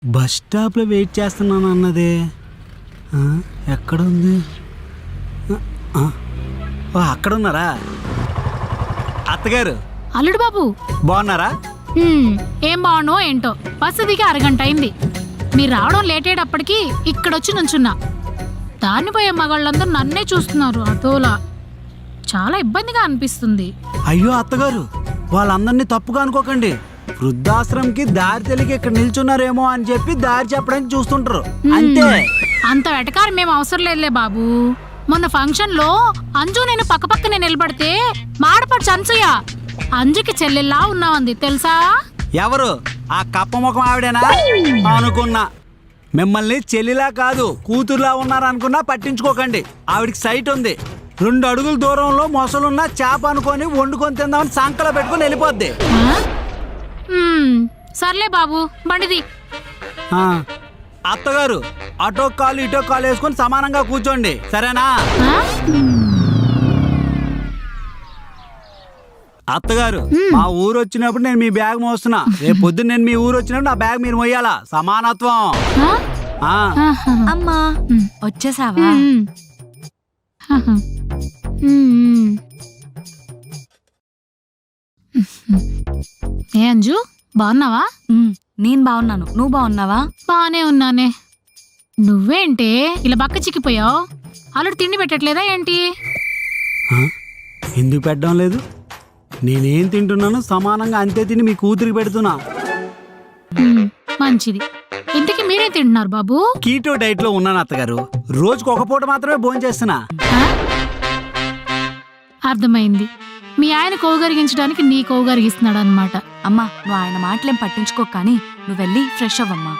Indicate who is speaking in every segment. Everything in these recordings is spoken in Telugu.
Speaker 1: బస్ స్టాప్లో వెయిట్ చేస్తున్నాను అన్నదే ఎక్కడుంది? అక్కడ ఉన్నారా అత్తగారు?
Speaker 2: అల్లుడు బాబు
Speaker 1: బాగున్నారా?
Speaker 2: ఏం బాగుండో ఏంటో, బస్సు దిగి అరగంట అయింది. మీరు రావడం లేట్ అయ్యేటప్పటికి ఇక్కడొచ్చి నుంచున్నా. దాన్ని పోయే మగాళ్ళందరూ నన్నే చూస్తున్నారు అదోలా. చాలా ఇబ్బందిగా అనిపిస్తుంది.
Speaker 1: అయ్యో అత్తగారు, వాళ్ళందరినీ తప్పుగా అనుకోకండి. వృద్ధాశ్రమంకి దారి తెలియక ఇక్కడ నిల్చున్నారేమో అని చెప్పి దారి చెప్పడానికి చూస్తుంటారు అంతే.
Speaker 2: అంత వెటకారం మేము అవసరం లేదులే బాబు. మొన్న ఫంక్షన్ లో అంజు నేను పక్కనే నిలబడితే మాడపడు అంజయ్య అంజుకి చెల్లెల్లా ఉన్నావంది తెలుసా?
Speaker 1: ఎవరు? ఆ కప్ప ముఖం ఆవిడేనా? అనుకున్నా. మిమ్మల్ని చెల్లిలా కాదు కూతురులా ఉన్నారనుకున్నా పట్టించుకోకండి. ఆవిడికి సైట్ ఉంది. 2 అడుగుల దూరంలో మొసలున్న చేప అనుకొని వండుకొని తిందామని సంకలో పెట్టుకుని వెళ్ళిపోద్ది.
Speaker 2: సర్లే బాబు, బండిది.
Speaker 1: అత్తగారు, అటో కాలు ఇటో కాలు వేసుకొని సమానంగా కూర్చోండి, సరేనా? అత్తగారు, మా ఊరు వచ్చినప్పుడు నేను మీ బ్యాగ్ మోస్తున్నా. రేపు పొద్దున్న నేను మీ ఊరు వచ్చినప్పుడు నా బ్యాగ్ మీరు మోయాలా. సమానత్వం.
Speaker 3: అమ్మా వచ్చేసావా?
Speaker 2: ఏ అంజు, బాగున్నావా?
Speaker 3: నేను బాగున్నాను, నువ్వు బాగున్నావా?
Speaker 2: బానే ఉన్నానే. నువ్వేంటే ఇలా బక్క చిక్కిపోయావు? అల్లుడు తిండి పెట్టట్లేదా ఏంటి?
Speaker 1: ఎందుకు పెట్టడం లేదు? నేనేం తింటున్నాను సమానంగా అంతే తిని మీ కూతురికి పెడుతున్నా.
Speaker 2: మంచిది. ఇంతకీ మీరే తింటున్నారు బాబు?
Speaker 1: కీటో డైట్ లో ఉన్నాను అత్తగారు. రోజుకు ఒక పూట మాత్రమే భోజనం చేస్తున్నా.
Speaker 2: అర్థమైంది. మీ ఆయన కోగరిగించడానికి నీ కోగరిగిస్తున్నాడు అనమాట.
Speaker 3: అమ్మా, నువ్వు ఆయన మాటలేం పట్టించుకో, కానీ నువ్వు వెళ్ళి ఫ్రెష్ అవ్వమ్మా.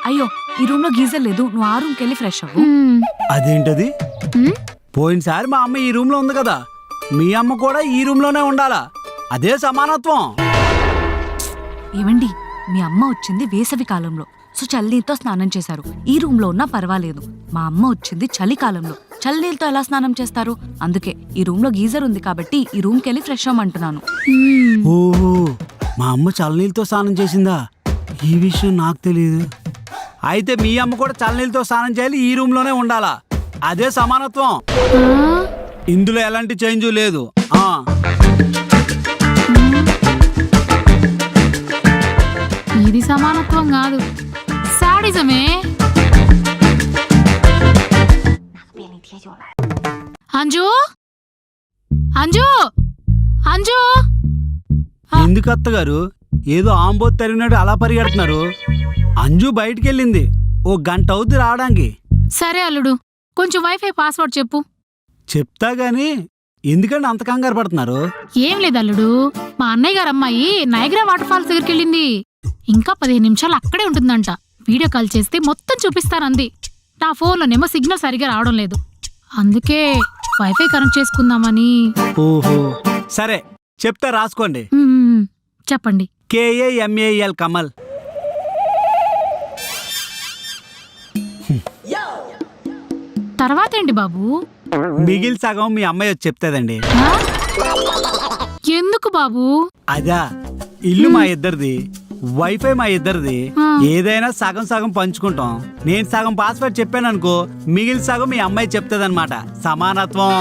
Speaker 3: అయ్యో, ఈ రూమ్ లో గీజర్ లేదు, నువ్వు ఆ రూమ్కి వెళ్ళి ఫ్రెష్ అవ్వు.
Speaker 1: అదేంటది? పోయినసారి మా అమ్మ ఈ రూమ్ లో ఉంది కదా, మీ అమ్మ కూడా ఈ రూమ్ లోనే ఉండాలా. అదే సమానత్వం.
Speaker 3: ఏమండి, మీ అమ్మ వచ్చింది వేసవి కాలంలో, సో చల్లనీళ్ళతో స్నానం చేశారు. ఈ రూమ్ లో ఉన్నా పర్వాలేదు. మా అమ్మ వచ్చింది చలికాలంలో, చల్లనీళ్ళతో ఎలా స్నానం చేస్తారు? అందుకే ఈ రూమ్ లో గీజర్ ఉంది కాబట్టి ఈ రూమ్కి వెళ్ళి ఫ్రెష్ అవ్వమంటున్నాను.
Speaker 1: ఓహో, మా అమ్మ చల్లనీళ్ళతో స్నానం చేసిందా? ఈ విషయం నాకు తెలియదు. అయితే మీ అమ్మ కూడా చల్లనీళ్ళతో స్నానం చేయాలి, ఈ రూమ్ లోనే ఉండాలా. అదే సమానత్వం. ఇందులో ఎలాంటి చేంజ్ లేదు.
Speaker 2: ఇది సమానత్వం కాదు, సాడిజమే. అంజు, అంజు, అంజు.
Speaker 1: ఎందుకు అత్తగారు ఏదో ఆంబోత్ తరిగినట్టు అలా పరిగెడుతున్నారు? అంజు బయటికి వెళ్ళింది, 1 గంట అవుద్ది రావడానికి.
Speaker 2: సరే అల్లుడు, కొంచెం వైఫై పాస్వర్డ్ చెప్పు.
Speaker 1: చెప్తా గాని ఎందుకంటే అంత కంగారు పడుతున్నారు?
Speaker 2: ఏం లేదు అల్లుడు, మా అన్నయ్య గారు అమ్మాయి నైగ్రా వాటర్ ఫాల్స్ దగ్గరికి వెళ్ళింది. ఇంకా 15 నిమిషాలు అక్కడే ఉంటుందంట. వీడియో కాల్ చేస్తే మొత్తం చూపిస్తానంది. నా ఫోన్లోనేమో సిగ్నల్ సరిగా రావడం లేదు. అందుకే వైఫై కనెక్ట్ చేసుకుందామని.
Speaker 1: ఓహో, సరే చెప్తా, రాసుకోండి.
Speaker 2: చెప్పండి.
Speaker 1: KAMAL కమల్.
Speaker 2: తర్వాత ఏంటి బాబు?
Speaker 1: మిగిలి సగం మీ అమ్మాయి వచ్చి చెప్తాదండి.
Speaker 2: ఎందుకు బాబు?
Speaker 1: అదా, ఇల్లు మా ఇద్దరిది, వైఫై మా ఇద్దరిది. ఏదైనా సగం సగం పంచుకుంటాం. నేను సగం పాస్వర్డ్ చెప్పాను అనుకో, మిగిలి సగం మీ అమ్మాయి చెప్తాదన్నమాట. సమానత్వం.